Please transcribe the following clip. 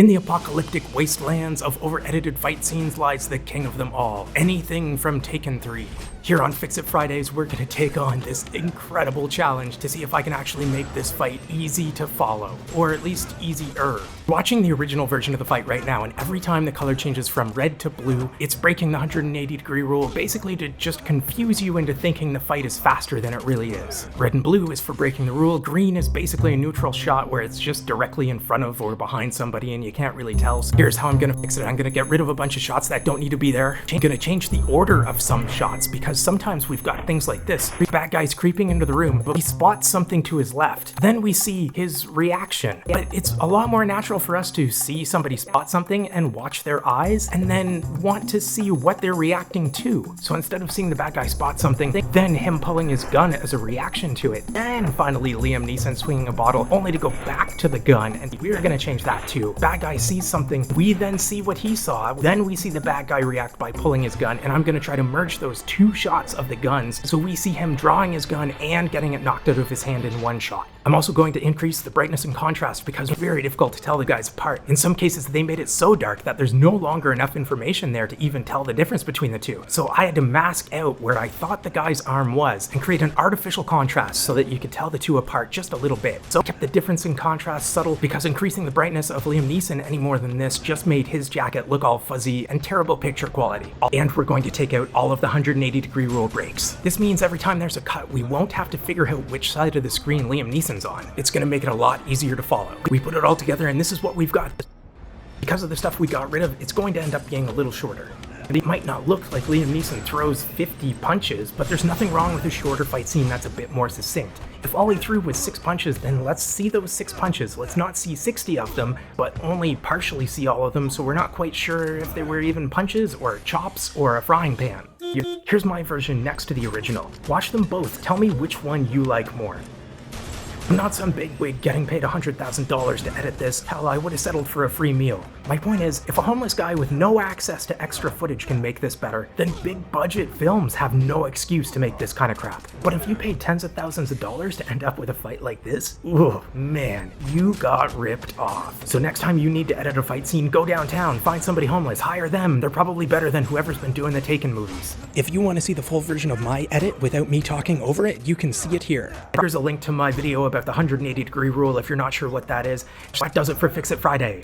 In the apocalyptic wastelands of over-edited fight scenes lies the king of them all, anything from Taken 3. Here on Fix It Fridays, we're gonna take on this incredible challenge to see if I can actually make this fight easy to follow, or at least easier. Watching the original version of the fight right now, and every time the color changes from red to blue, it's breaking the 180-degree rule, basically to just confuse you into thinking the fight is faster than it really is. Red and blue is for breaking the rule, green is basically a neutral shot where it's just directly in front of or behind somebody and you can't really tell. So here's how I'm gonna fix it. I'm gonna get rid of a bunch of shots that don't need to be there. I'm gonna change the order of some shots because sometimes we've got things like this. Bad guy's creeping into the room, but he spots something to his left. Then we see his reaction. But it's a lot more natural for us to see somebody spot something and watch their eyes and then want to see what they're reacting to. So instead of seeing the bad guy spot something, then him pulling his gun as a reaction to it, and finally Liam Neeson swinging a bottle only to go back to the gun, and we're gonna change that too. Bad guy sees something, we then see what he saw, then we see the bad guy react by pulling his gun, and I'm gonna try to merge those two shots of the guns so we see him drawing his gun and getting it knocked out of his hand in one shot. I'm also going to increase the brightness and contrast because it's very difficult to tell the guys apart. In some cases they made it so dark that there's no longer enough information there to even tell the difference between the two. So I had to mask out where I thought the guy's arm was and create an artificial contrast so that you could tell the two apart just a little bit. So I kept the difference in contrast subtle because increasing the brightness of Liam Neeson any more than this just made his jacket look all fuzzy and terrible picture quality. And we're going to take out all of the 180-degree rule breaks. This means every time there's a cut, we won't have to figure out which side of the screen Liam Neeson's on. It's going to make it a lot easier to follow. We put it all together and this is what we've got. Because of the stuff we got rid of, it's going to end up being a little shorter. And it might not look like Liam Neeson throws 50 punches, but there's nothing wrong with a shorter fight scene that's a bit more succinct. If all he threw was 6 punches, then let's see those 6 punches. Let's not see 60 of them, but only partially see all of them, so we're not quite sure if they were even punches, or chops, or a frying pan. Here's my version next to the original. Watch them both, tell me which one you like more. I'm not some bigwig getting paid $100,000 to edit this. Hell, I would have settled for a free meal. My point is, if a homeless guy with no access to extra footage can make this better, then big budget films have no excuse to make this kind of crap. But if you paid tens of thousands of dollars to end up with a fight like this, ooh, man, you got ripped off. So next time you need to edit a fight scene, go downtown, find somebody homeless, hire them. They're probably better than whoever's been doing the Taken movies. If you want to see the full version of my edit without me talking over it, you can see it here. Here's a link to my video about the 180-degree rule if you're not sure what that is. That does it for Fix It Friday.